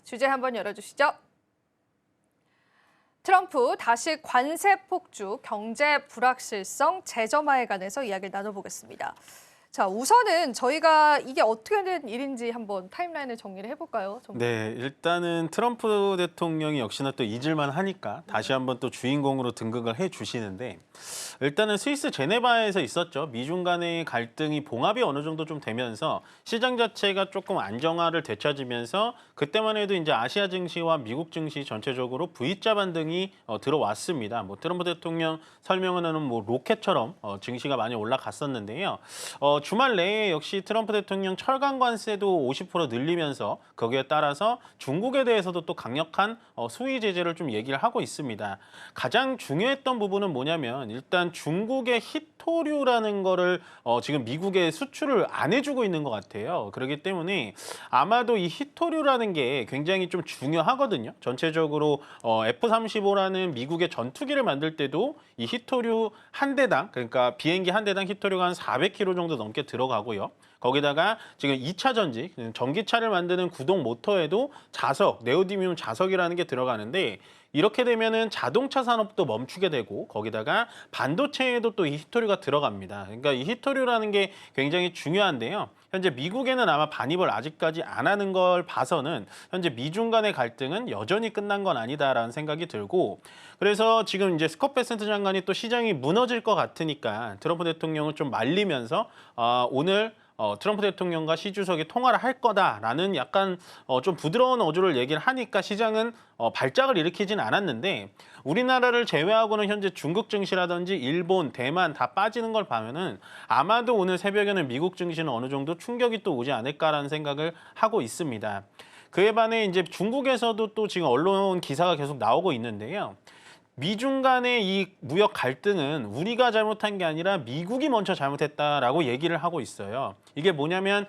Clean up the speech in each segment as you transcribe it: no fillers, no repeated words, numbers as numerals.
주제 한번 열어주시죠. 트럼프 다시 관세 폭주, 경제 불확실성, 재점화에 관해서 이야기를 나눠보겠습니다. 자, 우선은 저희가 이게 어떻게 된 일인지 한번 타임라인을 정리를 해볼까요? 네, 일단은 트럼프 대통령이 역시나 또 잊을만 하니까 다시 한번 또 주인공으로 등극을 해 주시는데, 일단은 스위스 제네바에서 있었죠. 미중 간의 갈등이 봉합이 어느 정도 좀 되면서 시장 자체가 조금 안정화를 되찾으면서 그때만 해도 이제 아시아 증시와 미국 증시 전체적으로 V자 반등이 들어왔습니다. 뭐 트럼프 대통령 설명은 뭐 로켓처럼 증시가 많이 올라갔었는데요. 주말 내에 역시 트럼프 대통령 철강 관세도 50% 늘리면서 거기에 따라서 중국에 대해서도 또 강력한 수위 제재를 좀 얘기를 하고 있습니다. 가장 중요했던 부분은 뭐냐면 일단 중국의 희토류라는 거를 지금 미국에 수출을 안 해주고 있는 것 같아요. 그렇기 때문에 아마도 이 희토류라는 게 굉장히 좀 중요하거든요. 전체적으로 F-35라는 미국의 전투기를 만들 때도 이 희토류 한 대당, 그러니까 비행기 한 대당 희토류가 한 400kg 정도 넘게 들어가고요. 거기다가 지금 2차 전지, 전기차를 만드는 구동 모터에도 자석, 네오디뮴 자석이라는 게 들어가는데, 이렇게 되면은 자동차 산업도 멈추게 되고 거기다가 반도체에도 또 이 희토류가 들어갑니다. 그러니까 이 희토류라는 게 굉장히 중요한데요. 현재 미국에는 아마 반입을 아직까지 안 하는 걸 봐서는 현재 미중 간의 갈등은 여전히 끝난 건 아니다라는 생각이 들고, 그래서 지금 이제 스콧 베센트 장관이 또 시장이 무너질 것 같으니까 트럼프 대통령을 좀 말리면서 오늘 트럼프 대통령과 시 주석이 통화를 할 거다라는 약간 좀 부드러운 어조를 얘기를 하니까 시장은 발작을 일으키진 않았는데, 우리나라를 제외하고는 현재 중국 증시라든지 일본, 대만 다 빠지는 걸 보면은 아마도 오늘 새벽에는 미국 증시는 어느 정도 충격이 또 오지 않을까라는 생각을 하고 있습니다. 그에 반해 이제 중국에서도 또 지금 언론 기사가 계속 나오고 있는데요. 미중 간의 이 무역 갈등은 우리가 잘못한 게 아니라 미국이 먼저 잘못했다라고 얘기를 하고 있어요. 이게 뭐냐면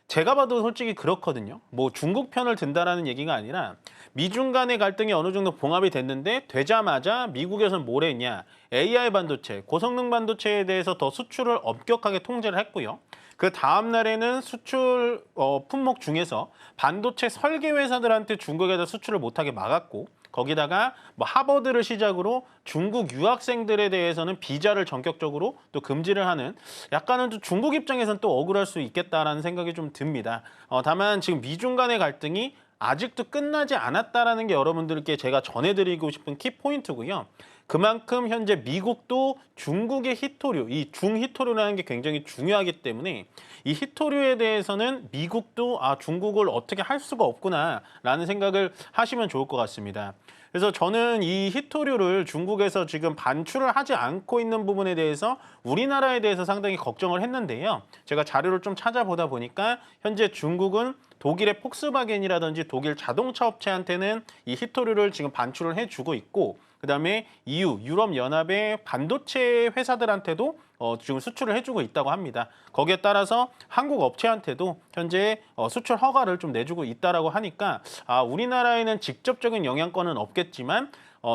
제가 봐도 솔직히 그렇거든요. 뭐 중국 편을 든다라는 얘기가 아니라 미중 간의 갈등이 어느 정도 봉합이 됐는데 되자마자 미국에서는 뭘 했냐. AI 반도체, 고성능 반도체에 대해서 더 수출을 엄격하게 통제를 했고요. 그 다음 날에는 수출 품목 중에서 반도체 설계 회사들한테 중국에다 수출을 못하게 막았고, 거기다가 뭐 하버드를 시작으로 중국 유학생들에 대해서는 비자를 전격적으로 또 금지를 하는, 약간은 또 중국 입장에서는 또 억울할 수 있겠다라는 생각이 좀 듭니다. 다만 지금 미중 간의 갈등이 아직도 끝나지 않았다라는 게 여러분들께 제가 전해드리고 싶은 키포인트고요. 그만큼 현재 미국도 중국의 희토류, 이 중희토류라는 게 굉장히 중요하기 때문에 이 희토류에 대해서는 미국도 중국을 어떻게 할 수가 없구나라는 생각을 하시면 좋을 것 같습니다. 그래서 저는 이 희토류를 중국에서 지금 반출을 하지 않고 있는 부분에 대해서 우리나라에 대해서 상당히 걱정을 했는데요. 제가 자료를 좀 찾아보다 보니까 현재 중국은 독일의 폭스바겐이라든지 독일 자동차 업체한테는 이 희토류를 지금 반출을 해주고 있고, 그다음에 EU, 유럽연합의 반도체 회사들한테도 지금 수출을 해주고 있다고 합니다. 거기에 따라서 한국 업체한테도 현재 수출 허가를 좀 내주고 있다라고 하니까 우리나라에는 직접적인 영향권은 없겠지만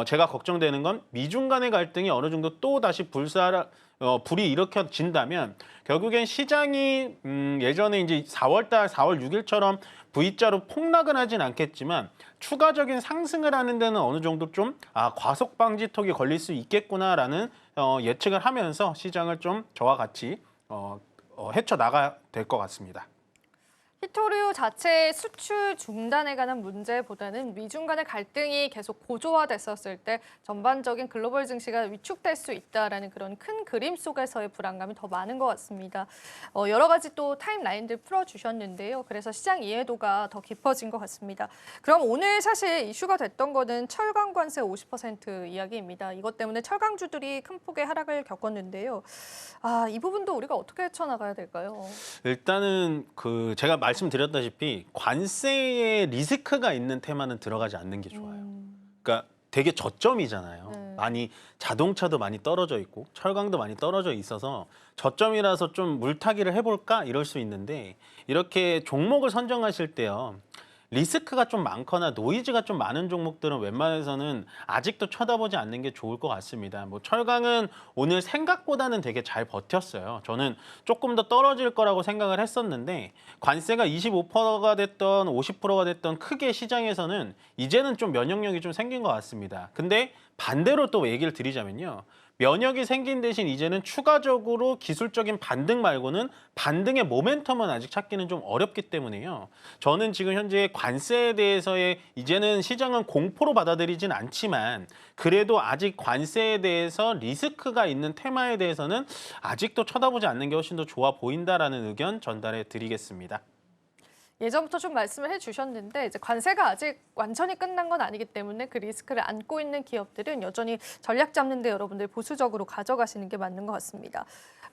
제가 걱정되는 건 미중 간의 갈등이 어느 정도 또 다시 불이 일으켜진다면 결국엔 시장이 예전에 이제 4월 6일처럼 V자로 폭락은 하진 않겠지만 추가적인 상승을 하는 데는 어느 정도 좀 과속 방지턱이 걸릴 수 있겠구나라는 예측을 하면서 시장을 좀 저와 같이 헤쳐나가야 될 것 같습니다. 희토류 자체의 수출 중단에 관한 문제보다는 미중 간의 갈등이 계속 고조화됐었을 때 전반적인 글로벌 증시가 위축될 수 있다라는 그런 큰 그림 속에서의 불안감이 더 많은 것 같습니다. 여러 가지 또 타임라인들 풀어주셨는데요. 그래서 시장 이해도가 더 깊어진 것 같습니다. 그럼 오늘 사실 이슈가 됐던 거는 철강 관세 50% 이야기입니다. 이것 때문에 철강주들이 큰 폭의 하락을 겪었는데요. 이 부분도 우리가 어떻게 헤쳐나가야 될까요? 일단은 제가 말씀드렸다시피 관세에 리스크가 있는 테마는 들어가지 않는 게 좋아요. 그러니까 되게 저점이잖아요. 네. 많이 자동차도 많이 떨어져 있고 철강도 많이 떨어져 있어서 저점이라서 좀 물타기를 해볼까 이럴 수 있는데, 이렇게 종목을 선정하실 때요. 리스크가 좀 많거나 노이즈가 좀 많은 종목들은 웬만해서는 아직도 쳐다보지 않는 게 좋을 것 같습니다. 뭐 철강은 오늘 생각보다는 되게 잘 버텼어요. 저는 조금 더 떨어질 거라고 생각을 했었는데 관세가 25%가 됐던 50%가 됐던 크게 시장에서는 이제는 좀 면역력이 좀 생긴 것 같습니다. 근데 반대로 또 얘기를 드리자면요. 면역이 생긴 대신 이제는 추가적으로 기술적인 반등 말고는 반등의 모멘텀은 아직 찾기는 좀 어렵기 때문에요. 저는 지금 현재 관세에 대해서의 이제는 시장은 공포로 받아들이진 않지만 그래도 아직 관세에 대해서 리스크가 있는 테마에 대해서는 아직도 쳐다보지 않는 게 훨씬 더 좋아 보인다라는 의견 전달해 드리겠습니다. 예전부터 좀 말씀을 해주셨는데 이제 관세가 아직 완전히 끝난 건 아니기 때문에 그 리스크를 안고 있는 기업들은 여전히 전략 잡는데 여러분들 보수적으로 가져가시는 게 맞는 것 같습니다.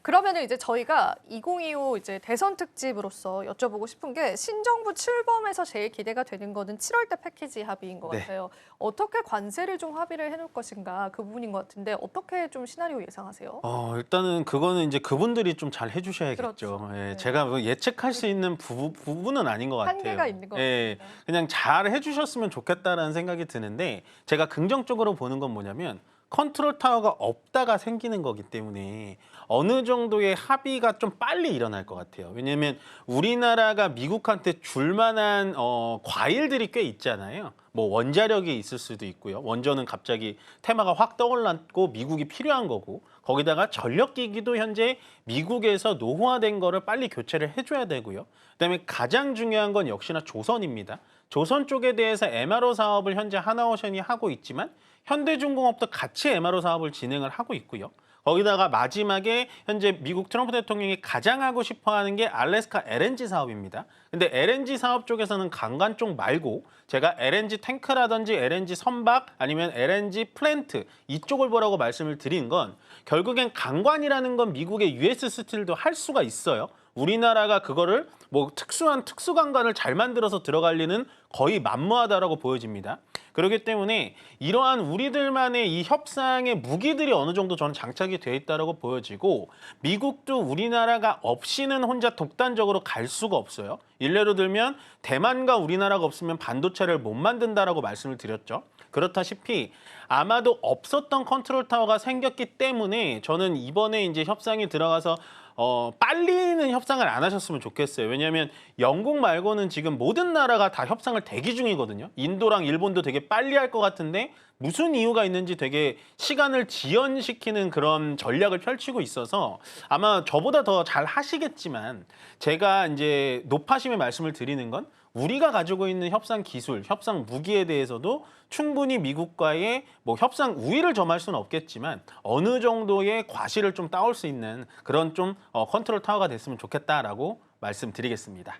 그러면은 이제 저희가 2025 이제 대선 특집으로서 여쭤보고 싶은 게 신정부 출범에서 제일 기대가 되는 거는 7월달 패키지 합의인 것 네. 같아요. 어떻게 관세를 좀 합의를 해놓을 것인가 그 부분인 것 같은데 어떻게 좀 시나리오 예상하세요? 일단은 그거는 이제 그분들이 좀 잘 해주셔야겠죠. 그렇죠. 예, 네. 제가 뭐 예측할 수 있는 부분은 아닌 것 같아요. 한계가 있는 것 예, 같습니다. 그냥 잘 해주셨으면 좋겠다라는 생각이 드는데 제가 긍정적으로 보는 건 뭐냐면 컨트롤 타워가 없다가 생기는 거기 때문에 어느 정도의 합의가 좀 빨리 일어날 것 같아요. 왜냐하면 우리나라가 미국한테 줄 만한 과일들이 꽤 있잖아요. 뭐 원자력이 있을 수도 있고요. 원전은 갑자기 테마가 확 떠올랐고 미국이 필요한 거고 거기다가 전력기기도 현재 미국에서 노후화된 거를 빨리 교체를 해줘야 되고요. 그다음에 가장 중요한 건 역시나 조선입니다. 조선 쪽에 대해서 MRO 사업을 현재 하나오션이 하고 있지만 현대중공업도 같이 MRO 사업을 진행을 하고 있고요. 거기다가 마지막에 현재 미국 트럼프 대통령이 가장 하고 싶어하는 게 알래스카 LNG 사업입니다. 근데 LNG 사업 쪽에서는 강간 쪽 말고 제가 LNG 탱크라든지 LNG 선박 아니면 LNG 플랜트 이쪽을 보라고 말씀을 드린 건 결국엔 강관이라는 건 미국의 US 스틸도 할 수가 있어요. 우리나라가 그거를 뭐 특수한 특수강관을 잘 만들어서 들어갈 리는 거의 만무하다라고 보여집니다. 그렇기 때문에 이러한 우리들만의 이 협상의 무기들이 어느 정도 저는 장착이 되어 있다라고 보여지고 미국도 우리나라가 없이는 혼자 독단적으로 갈 수가 없어요. 일례로 들면 대만과 우리나라가 없으면 반도체를 못 만든다라고 말씀을 드렸죠. 그렇다시피 아마도 없었던 컨트롤 타워가 생겼기 때문에 저는 이번에 이제 협상이 들어가서 빨리는 협상을 안 하셨으면 좋겠어요. 왜냐하면 영국 말고는 지금 모든 나라가 다 협상을 대기 중이거든요. 인도랑 일본도 되게 빨리 할 것 같은데 무슨 이유가 있는지 되게 시간을 지연시키는 그런 전략을 펼치고 있어서 아마 저보다 더 잘 하시겠지만 제가 이제 높아심의 말씀을 드리는 건 우리가 가지고 있는 협상 기술, 협상 무기에 대해서도 충분히 미국과의 뭐 협상 우위를 점할 수는 없겠지만 어느 정도의 과실을 좀 따올 수 있는 그런 좀 컨트롤 타워가 됐으면 좋겠다라고 말씀드리겠습니다.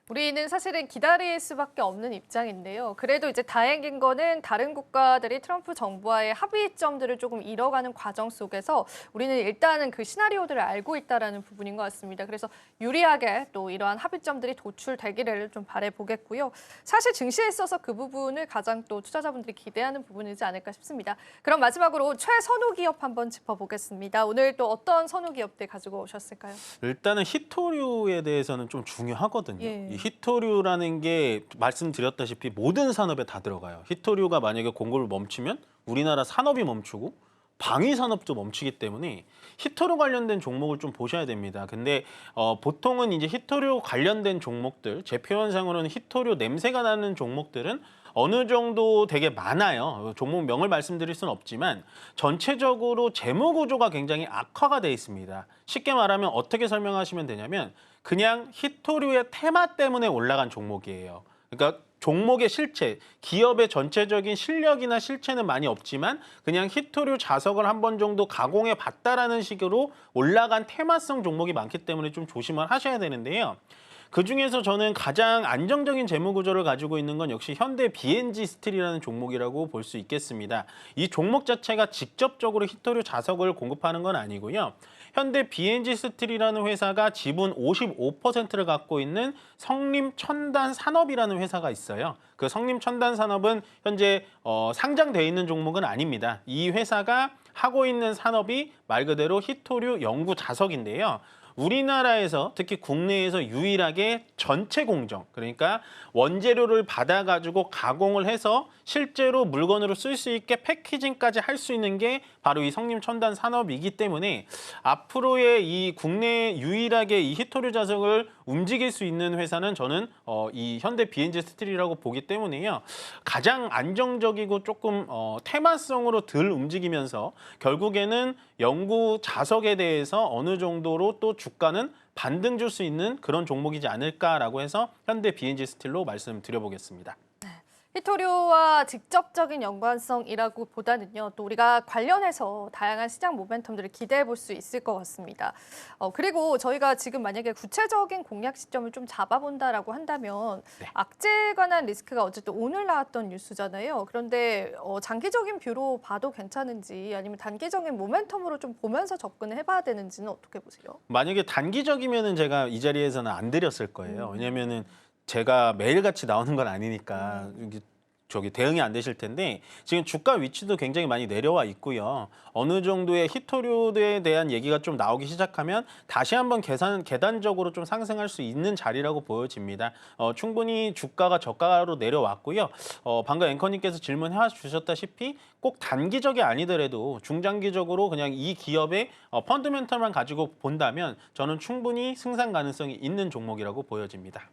우리는 사실은 기다릴 수밖에 없는 입장인데요. 그래도 이제 다행인 거는 다른 국가들이 트럼프 정부와의 합의점들을 조금 잃어가는 과정 속에서 우리는 일단은 그 시나리오들을 알고 있다라는 부분인 것 같습니다. 그래서 유리하게 또 이러한 합의점들이 도출되기를 좀 바라보겠고요. 사실 증시에 있어서 그 부분을 가장 또 투자자분들이 기대하는 부분이지 않을까 싶습니다. 그럼 마지막으로 최선호 기업 한번 짚어보겠습니다. 오늘 또 어떤 선호 기업들 가지고 오셨을까요? 일단은 히토류에 대해서는 좀 중요하거든요. 예. 이 히토류라는 게 말씀드렸다시피 모든 산업에 다 들어가요. 히토류가 만약에 공급을 멈추면 우리나라 산업이 멈추고 방위 산업도 멈추기 때문에 히토류 관련된 종목을 좀 보셔야 됩니다. 근데 보통은 이제 히토류 관련된 종목들, 제 표현상으로는 히토류 냄새가 나는 종목들은 어느 정도 되게 많아요. 종목명을 말씀드릴 수는 없지만 전체적으로 재무 구조가 굉장히 악화가 돼 있습니다. 쉽게 말하면 어떻게 설명하시면 되냐면 그냥 히토류의 테마 때문에 올라간 종목이에요. 그러니까 종목의 실체, 기업의 전체적인 실력이나 실체는 많이 없지만 그냥 히토류 자석을 한 번 정도 가공해 봤다라는 식으로 올라간 테마성 종목이 많기 때문에 좀 조심을 하셔야 되는데요. 그중에서 저는 가장 안정적인 재무 구조를 가지고 있는 건 역시 현대 BNG 스틸이라는 종목이라고 볼 수 있겠습니다. 이 종목 자체가 직접적으로 히토류 자석을 공급하는 건 아니고요. 현대 BNG 스틸이라는 회사가 지분 55%를 갖고 있는 성림첨단산업이라는 회사가 있어요. 그 성림첨단산업은 현재 상장되어 있는 종목은 아닙니다. 이 회사가 하고 있는 산업이 말 그대로 히토류 연구 자석인데요. 우리나라에서 특히 국내에서 유일하게 전체 공정, 그러니까 원재료를 받아가지고 가공을 해서 실제로 물건으로 쓸 수 있게 패키징까지 할 수 있는 게 바로 이 성림 첨단 산업이기 때문에 앞으로의 이 국내 유일하게 이 히토류 자석을 움직일 수 있는 회사는 저는 이 현대 BNG 스틸이라고 보기 때문에요. 가장 안정적이고 조금 테마성으로 덜 움직이면서 결국에는 연구 자석에 대해서 어느 정도로 또 주가는 반등 줄 수 있는 그런 종목이지 않을까라고 해서 현대 BNG 스틸로 말씀드려보겠습니다. 히토류와 직접적인 연관성이라고 보다는요, 또 우리가 관련해서 다양한 시장 모멘텀들을 기대해 볼 수 있을 것 같습니다. 그리고 저희가 지금 만약에 구체적인 공략 시점을 좀 잡아본다라고 한다면 네. 악재에 관한 리스크가 어쨌든 오늘 나왔던 뉴스잖아요. 그런데 장기적인 뷰로 봐도 괜찮은지 아니면 단기적인 모멘텀으로 좀 보면서 접근을 해봐야 되는지는 어떻게 보세요? 만약에 단기적이면은 제가 이 자리에서는 안 드렸을 거예요. 왜냐면은 제가 매일같이 나오는 건 아니니까 이게 대응이 안 되실 텐데 지금 주가 위치도 굉장히 많이 내려와 있고요. 어느 정도의 히토류에 대한 얘기가 좀 나오기 시작하면 다시 한번 계단적으로 좀 상승할 수 있는 자리라고 보여집니다. 충분히 주가가 저가로 내려왔고요. 방금 앵커님께서 질문해 주셨다시피 꼭 단기적이 아니더라도 중장기적으로 그냥 이 기업의 펀더멘털만 가지고 본다면 저는 충분히 승산 가능성이 있는 종목이라고 보여집니다.